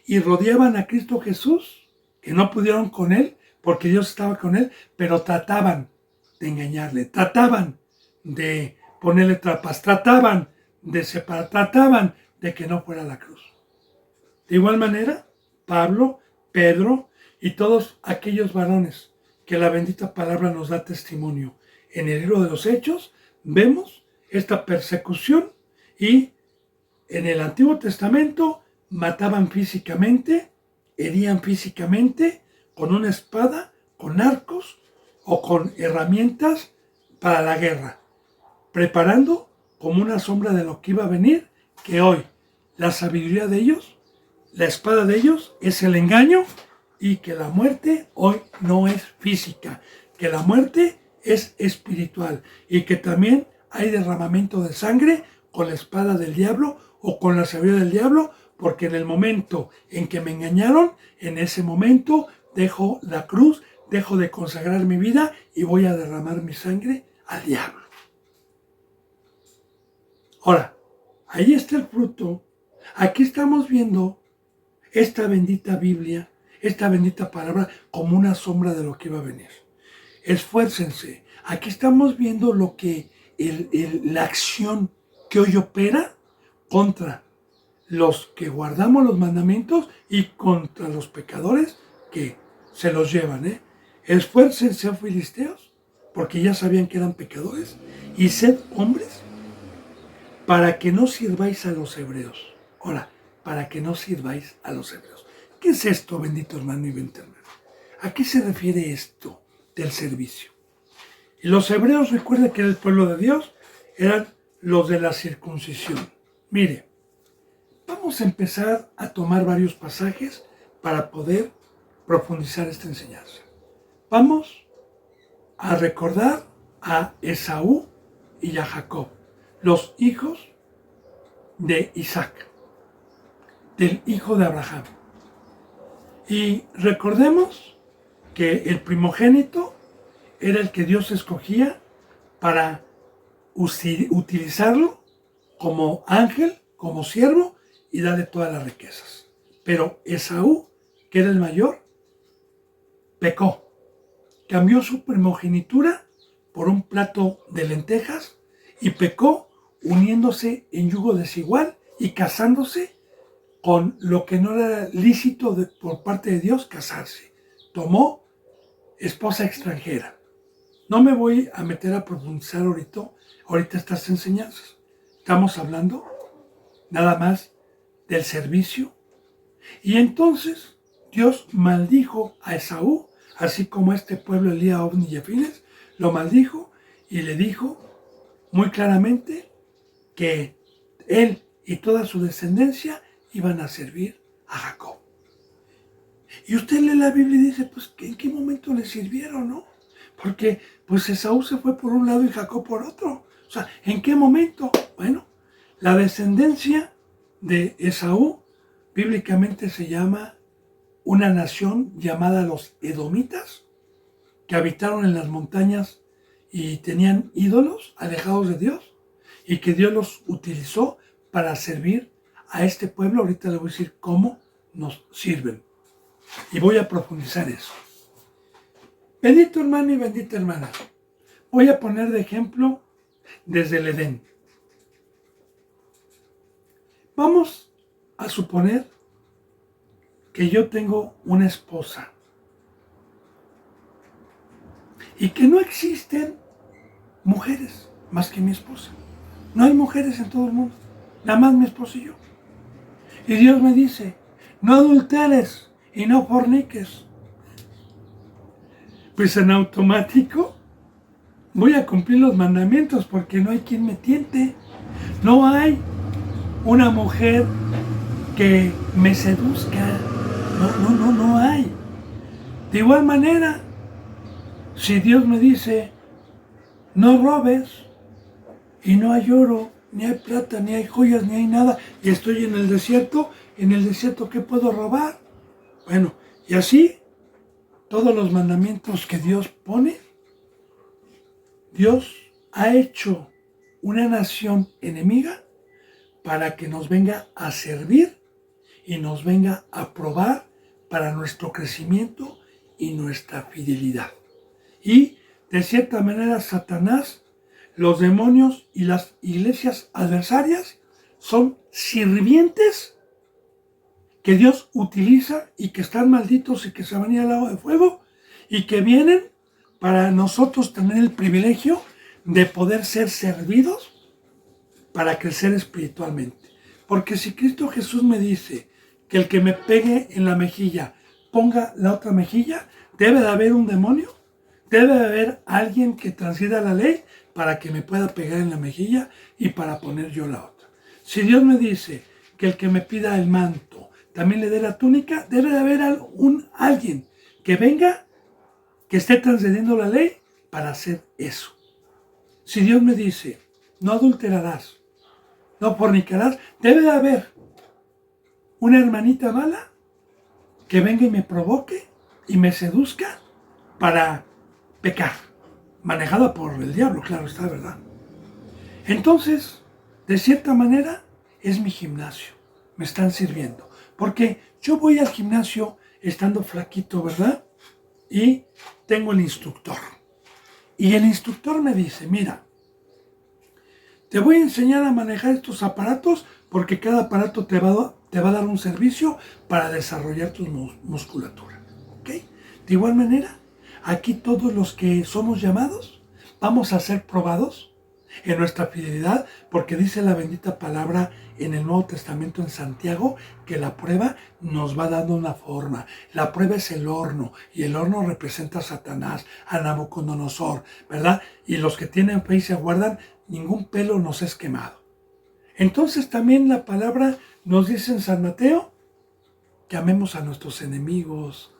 y rodeaban a Cristo Jesús, que no pudieron con él, porque Dios estaba con él, pero trataban de engañarle, trataban de ponerle trampas, trataban de separar, trataban de que no fuera a la cruz. De igual manera, Pablo, Pedro y todos aquellos varones que la bendita palabra nos da testimonio. En el libro de los Hechos vemos esta persecución, y en el Antiguo Testamento mataban físicamente, herían físicamente con una espada, con arcos o con herramientas para la guerra, preparando como una sombra de lo que iba a venir, que hoy la sabiduría de ellos, la espada de ellos es el engaño, y que la muerte hoy no es física, que la muerte es espiritual, y que también hay derramamiento de sangre con la espada del diablo o con la sabiduría del diablo, porque en el momento en que me engañaron, en ese momento dejo la cruz, dejo de consagrar mi vida y voy a derramar mi sangre al diablo. Ahora, ahí está el fruto. Aquí estamos viendo esta bendita Biblia, esta bendita palabra, como una sombra de lo que iba a venir. Esfuércense. Aquí estamos viendo lo que la acción que hoy opera contra los que guardamos los mandamientos y contra los pecadores que se los llevan. Esfuércense, filisteos, porque ya sabían que eran pecadores, y sed hombres para que no sirváis a los hebreos. Ahora, para que no sirváis a los hebreos. ¿Qué es esto, bendito hermano y bendita hermana? ¿A qué se refiere esto del servicio? Y los hebreos, recuerden que era el pueblo de Dios, eran los de la circuncisión. Mire, vamos a empezar a tomar varios pasajes para poder profundizar esta enseñanza. Vamos a recordar a Esaú y a Jacob, los hijos de Isaac, del hijo de Abraham. Y recordemos que el primogénito era el que Dios escogía para utilizarlo como ángel, como siervo, y darle todas las riquezas. Pero Esaú, que era el mayor, pecó. Cambió su primogenitura por un plato de lentejas y pecó uniéndose en yugo desigual y casándose con lo que no era lícito por parte de Dios casarse. Tomó esposa extranjera. No me voy a meter a profundizar ahorita estas enseñanzas. Estamos hablando nada más del servicio. Y entonces Dios maldijo a Esaú, así como a este pueblo Elía, Ofni y Fines, lo maldijo y le dijo muy claramente que él y toda su descendencia iban a servir a Jacob. Y usted lee la Biblia y dice, pues, ¿en qué momento le sirvieron, no? Porque, pues, Esaú se fue por un lado y Jacob por otro. O sea, ¿en qué momento? Bueno, la descendencia de Esaú bíblicamente se llama una nación llamada los edomitas, que habitaron en las montañas y tenían ídolos alejados de Dios, y que Dios los utilizó para servir a este pueblo. Ahorita le voy a decir cómo nos sirven. Y voy a profundizar eso. Bendito hermano y bendita hermana, voy a poner de ejemplo desde el Edén. Vamos a suponer que yo tengo una esposa y que no existen mujeres más que mi esposa. No hay mujeres en todo el mundo, nada más mi esposa y yo. Y Dios me dice, no adulteres y no forniques. Pues en automático voy a cumplir los mandamientos porque no hay quien me tiente. No hay una mujer que me seduzca. No hay. De igual manera, si Dios me dice, no robes, y no hay oro, ni hay plata, ni hay joyas, ni hay nada, y estoy en el desierto, ¿qué puedo robar? Bueno, y así, todos los mandamientos que Dios pone, Dios ha hecho una nación enemiga para que nos venga a servir y nos venga a probar para nuestro crecimiento y nuestra fidelidad. Y de cierta manera Satanás, los demonios y las iglesias adversarias son sirvientes que Dios utiliza y que están malditos y que se van a ir al lago de fuego y que vienen para nosotros tener el privilegio de poder ser servidos para crecer espiritualmente. Porque si Cristo Jesús me dice que el que me pegue en la mejilla ponga la otra mejilla, debe de haber un demonio, debe de haber alguien que transgreda la ley para que me pueda pegar en la mejilla y para poner yo la otra. Si Dios me dice que el que me pida el manto también le dé la túnica, debe de haber alguien que venga, que esté transgrediendo la ley para hacer eso. Si Dios me dice, no adulterarás, no fornicarás, debe de haber una hermanita mala que venga y me provoque y me seduzca para pecar, manejada por el diablo, claro está, ¿verdad? Entonces, de cierta manera, es mi gimnasio, me están sirviendo, porque yo voy al gimnasio estando flaquito, ¿verdad? Y tengo el instructor, y el instructor me dice, mira, te voy a enseñar a manejar estos aparatos porque cada aparato te va a dar un servicio para desarrollar tu musculatura. ¿Ok? De igual manera, aquí todos los que somos llamados vamos a ser probados en nuestra fidelidad porque dice la bendita palabra en el Nuevo Testamento en Santiago que la prueba nos va dando una forma. La prueba es el horno y el horno representa a Satanás, a Nabucodonosor, ¿verdad? Y los que tienen fe y se aguardan, ningún pelo nos es quemado. Entonces también la palabra nos dice en San Mateo que amemos a nuestros enemigos.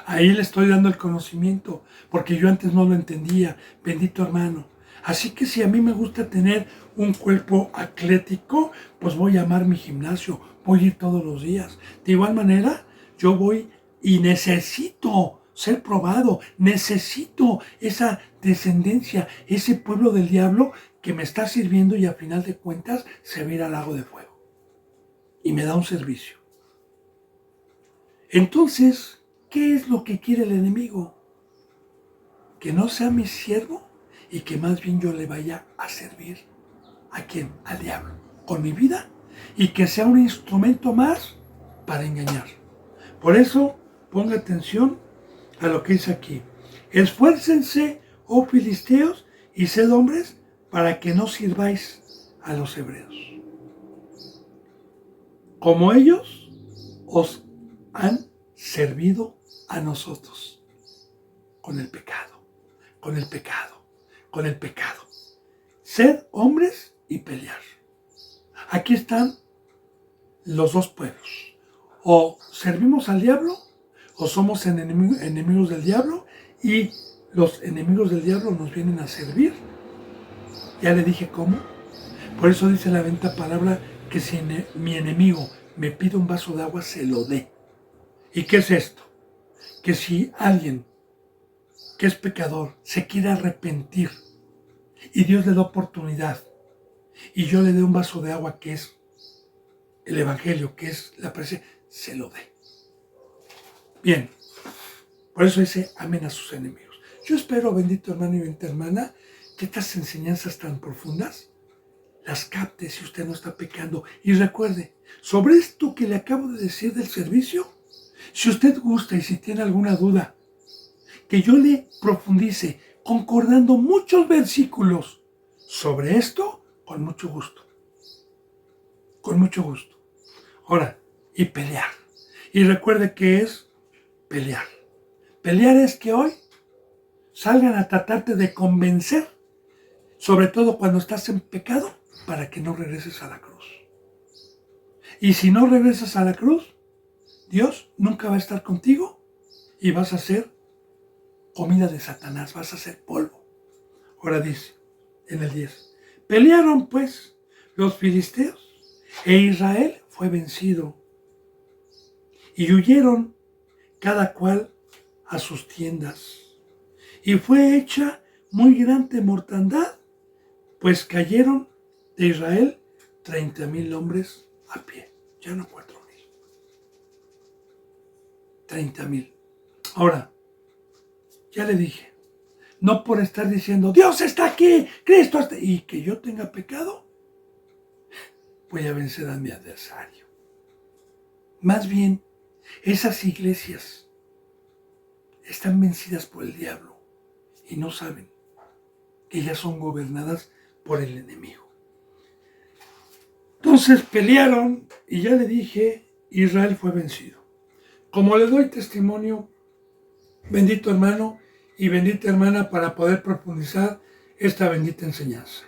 Ahí le estoy dando el conocimiento, porque yo antes no lo entendía, bendito hermano. Así que si a mí me gusta tener un cuerpo atlético, pues voy a amar mi gimnasio, voy a ir todos los días. De igual manera, yo voy y necesito ser probado, necesito esa descendencia, ese pueblo del diablo que me está sirviendo y a final de cuentas se va a ir al lago de fuego. Y me da un servicio. Entonces, ¿qué es lo que quiere el enemigo? Que no sea mi siervo y que más bien yo le vaya a servir. ¿A quién? Al diablo. Con mi vida. Y que sea un instrumento más para engañar. Por eso, ponga atención a lo que dice aquí. Esfuércense, oh filisteos, y sed hombres para que no sirváis a los hebreos. Como ellos os han servido a nosotros con el pecado, con el pecado, con el pecado. Sed hombres y pelear. Aquí están los dos pueblos. O servimos al diablo o somos enemigos del diablo y los enemigos del diablo nos vienen a servir. Ya le dije cómo. Por eso dice la bendita palabra que si mi enemigo me pide un vaso de agua, se lo dé. ¿Y qué es esto? Que si alguien que es pecador se quiere arrepentir y Dios le da oportunidad y yo le dé un vaso de agua que es el evangelio, que es la presencia, se lo dé. Bien, por eso dice, amen a sus enemigos. Yo espero, bendito hermano y bendita hermana, que estas enseñanzas tan profundas las capte si usted no está pecando. Y recuerde, sobre esto que le acabo de decir del servicio, si usted gusta y si tiene alguna duda, que yo le profundice concordando muchos versículos sobre esto con mucho gusto. Con mucho gusto. Ahora, y pelear. Y recuerde que es pelear. Pelear es que hoy salgan a tratarte de convencer, sobre todo cuando estás en pecado, para que no regreses a la cruz. Y si no regresas a la cruz, Dios nunca va a estar contigo y vas a ser comida de Satanás, vas a ser polvo. Ahora dice en el 10, pelearon pues los filisteos e Israel fue vencido y huyeron cada cual a sus tiendas. Y fue hecha muy grande mortandad, pues cayeron de Israel 30,000 hombres a pie, ya no 4,000. 30,000. Ahora, ya le dije, no por estar diciendo, Dios está aquí, Cristo está, y que yo tenga pecado, voy a vencer a mi adversario. Más bien, esas iglesias están vencidas por el diablo y no saben que ya son gobernadas por el enemigo. Entonces pelearon y ya le dije, Israel fue vencido. Como le doy testimonio, bendito hermano y bendita hermana, para poder profundizar esta bendita enseñanza.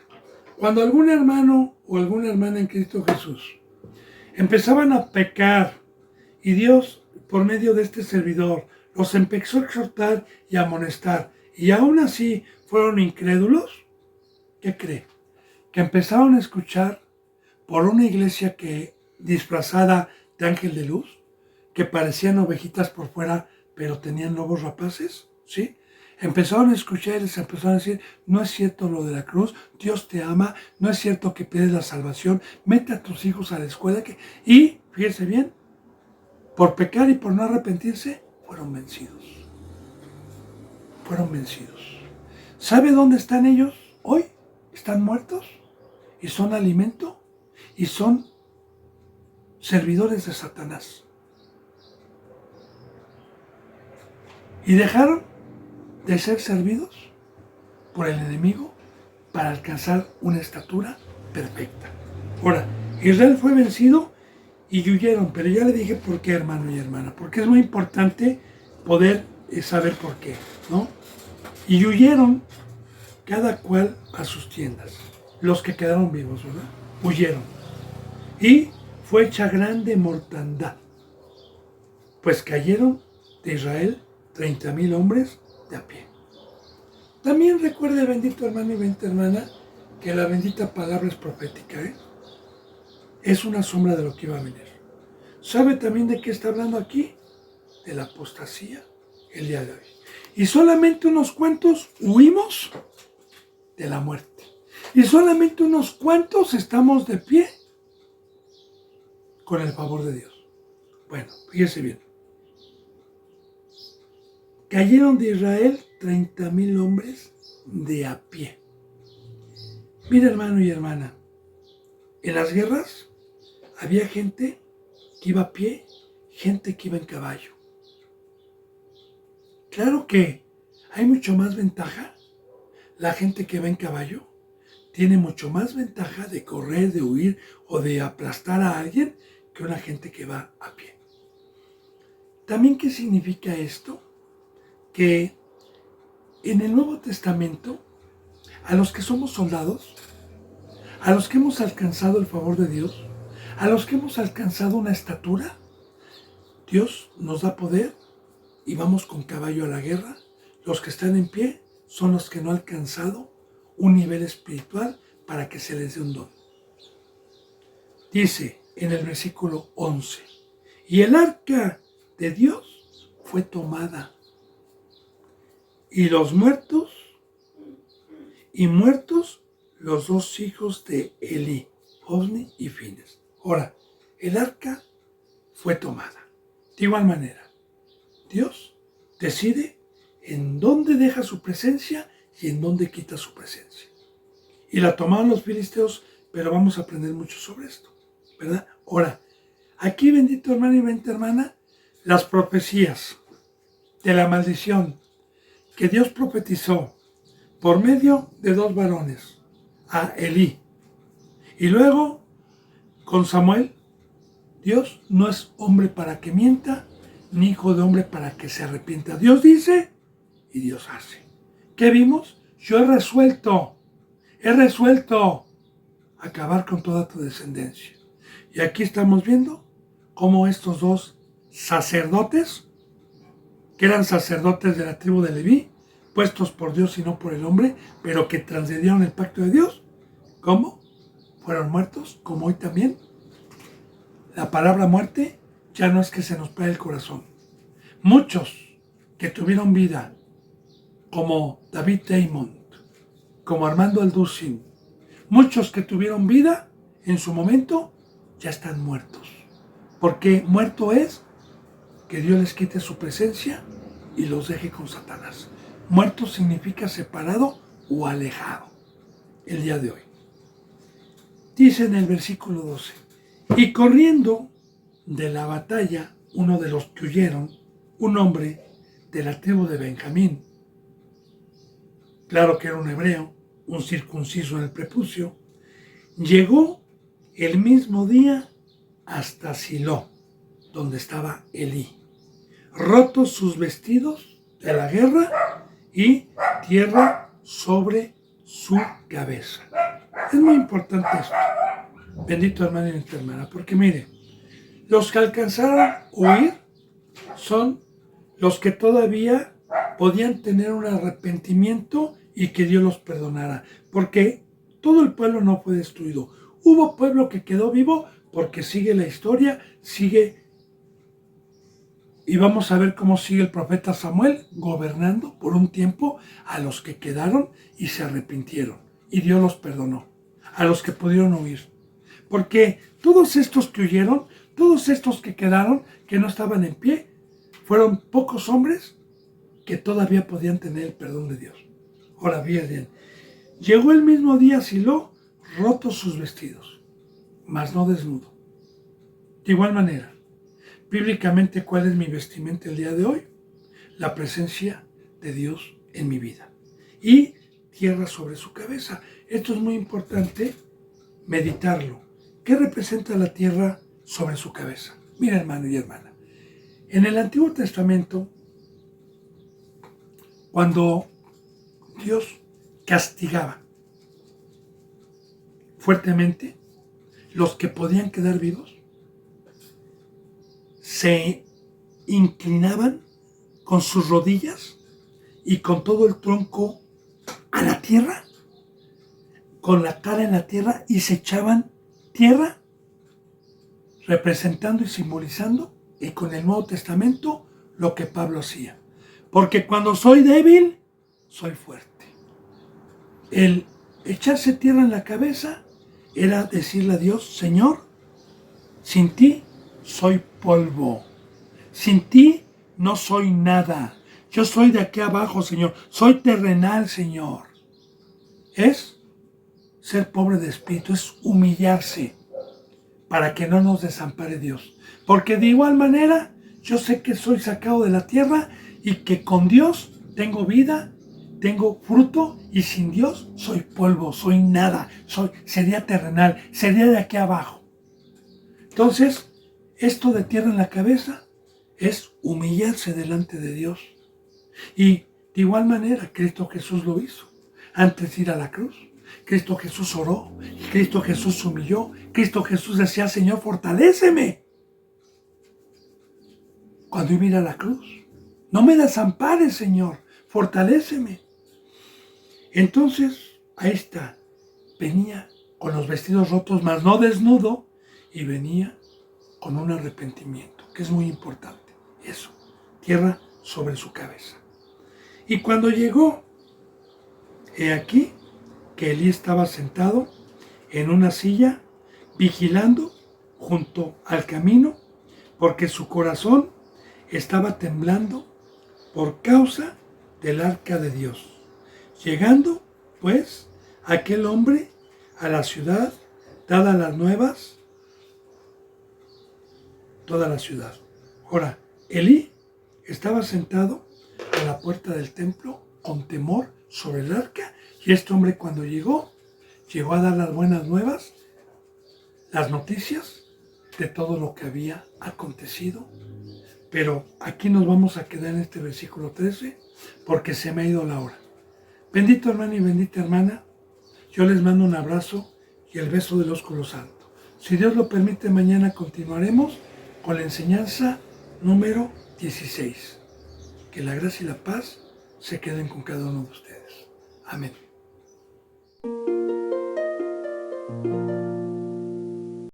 Cuando algún hermano o alguna hermana en Cristo Jesús empezaban a pecar y Dios, por medio de este servidor, los empezó a exhortar y a amonestar, y aún así fueron incrédulos, ¿qué cree? Que empezaron a escuchar por una iglesia que disfrazada de ángel de luz, que parecían ovejitas por fuera, pero tenían lobos rapaces, ¿sí? Empezaron a escuchar y les empezaron a decir, no es cierto lo de la cruz, Dios te ama, no es cierto que pides la salvación, mete a tus hijos a la escuela. Y, fíjese bien, por pecar y por no arrepentirse, fueron vencidos. Fueron vencidos. ¿Sabe dónde están ellos hoy? Están muertos y son alimento y son servidores de Satanás. Y dejaron de ser servidos por el enemigo para alcanzar una estatura perfecta. Ahora, Israel fue vencido y huyeron, pero ya le dije por qué, hermano y hermana, porque es muy importante poder saber por qué, ¿no? Y huyeron cada cual a sus tiendas, los que quedaron vivos, ¿verdad? Huyeron. Y fue hecha grande mortandad, pues cayeron de Israel 30,000 hombres de a pie. También recuerde, bendito hermano y bendita hermana, que la bendita palabra es profética, ¿eh? Es una sombra de lo que iba a venir. ¿Sabe también de qué está hablando aquí? De la apostasía el día de hoy. Y solamente unos cuantos huimos de la muerte. Y solamente unos cuantos estamos de pie con el favor de Dios. Bueno, fíjese bien. Cayeron de Israel 30,000 hombres de a pie. Mira, hermano y hermana, en las guerras había gente que iba a pie, gente que iba en caballo. Claro que hay mucho más ventaja. La gente que va en caballo tiene mucho más ventaja de correr, de huir o de aplastar a alguien que una gente que va a pie. También, ¿qué significa esto? Que en el Nuevo Testamento, a los que somos soldados, a los que hemos alcanzado el favor de Dios, a los que hemos alcanzado una estatura, Dios nos da poder y vamos con caballo a la guerra. Los que están en pie son los que no han alcanzado un nivel espiritual para que se les dé un don. Dice en el versículo 11, y el arca de Dios fue tomada, y los muertos los dos hijos de Elí, Ofni y Fines. Ahora, el arca fue tomada. De igual manera, Dios decide en dónde deja su presencia y en dónde quita su presencia. Y la tomaron los filisteos, pero vamos a aprender mucho sobre esto, ¿verdad? Ahora, aquí, bendito hermano y bendita hermana, las profecías de la maldición que Dios profetizó por medio de 2 varones, a Elí. Y luego, con Samuel, Dios no es hombre para que mienta, ni hijo de hombre para que se arrepienta. Dios dice y Dios hace. ¿Qué vimos? Yo he resuelto acabar con toda tu descendencia. Y aquí estamos viendo cómo estos 2 sacerdotes, que eran sacerdotes de la tribu de Leví, puestos por Dios y no por el hombre, pero que transgredieron el pacto de Dios, ¿cómo? Fueron muertos, como hoy también. La palabra muerte ya no es que se nos pare el corazón. Muchos que tuvieron vida, como David Damon, como Armando Alducin, muchos que tuvieron vida en su momento, ya están muertos. Porque muerto es que Dios les quite su presencia y los deje con Satanás. Muerto significa separado o alejado el día de hoy. Dice en el versículo 12, y corriendo de la batalla, uno de los que huyeron, un hombre de la tribu de Benjamín, claro que era un hebreo, un circunciso en el prepucio, llegó el mismo día hasta Silo, donde estaba Elí, rotos sus vestidos de la guerra y tierra sobre su cabeza. Es muy importante esto, bendito hermano y nuestra hermana, porque mire, los que alcanzaron a huir son los que todavía podían tener un arrepentimiento y que Dios los perdonara, porque todo el pueblo no fue destruido. Hubo pueblo que quedó vivo porque sigue la historia, sigue, y vamos a ver cómo sigue el profeta Samuel gobernando por un tiempo a los que quedaron y se arrepintieron, y Dios los perdonó, a los que pudieron huir. Porque todos estos que huyeron, todos estos que quedaron, que no estaban en pie, fueron pocos hombres que todavía podían tener el perdón de Dios. Ahora bien, llegó el mismo día a Silo, rotos sus vestidos, mas no desnudo. De igual manera, bíblicamente, ¿cuál es mi vestimenta el día de hoy? La presencia de Dios en mi vida. Y tierra sobre su cabeza. Esto es muy importante meditarlo. ¿Qué representa la tierra sobre su cabeza? Mira, hermano y hermana. En el Antiguo Testamento, cuando Dios castigaba fuertemente los que podían quedar vivos, se inclinaban con sus rodillas y con todo el tronco a la tierra, con la cara en la tierra, y se echaban tierra, representando y simbolizando, y con el Nuevo Testamento, lo que Pablo hacía. Porque cuando soy débil, soy fuerte. El echarse tierra en la cabeza era decirle a Dios, Señor, sin ti soy polvo. Sin ti no soy nada. Yo soy de aquí abajo, Señor. Soy terrenal, Señor. Es ser pobre de espíritu, es humillarse para que no nos desampare Dios. Porque de igual manera, yo sé que soy sacado de la tierra y que con Dios tengo vida, tengo fruto, y sin Dios soy polvo, soy nada, sería terrenal, sería de aquí abajo. Entonces, esto de tierra en la cabeza es humillarse delante de Dios. Y de igual manera, Cristo Jesús lo hizo. Antes de ir a la cruz, Cristo Jesús oró, Cristo Jesús se humilló, Cristo Jesús decía, Señor, fortaléceme. Cuando iba a ir a la cruz, no me desampares, Señor, fortaléceme. Entonces, ahí está, venía con los vestidos rotos, mas no desnudo, y venía con un arrepentimiento, que es muy importante. Eso, tierra sobre su cabeza. Y cuando llegó, he aquí que Elí estaba sentado en una silla, vigilando junto al camino, porque su corazón estaba temblando por causa del arca de Dios. Llegando, pues, aquel hombre a la ciudad, dadas las nuevas, toda la ciudad. Ahora, Elí estaba sentado a la puerta del templo con temor sobre el arca, Y este hombre cuando llegó a dar las buenas nuevas, las noticias de todo lo que había acontecido. Pero aquí nos vamos a quedar en este versículo 13 porque se me ha ido la hora. Bendito hermano y bendita hermana, yo les mando un abrazo y el beso del ósculo santo. Si Dios lo permite, mañana continuaremos con la enseñanza número 16. Que la gracia y la paz se queden con cada uno de ustedes. Amén.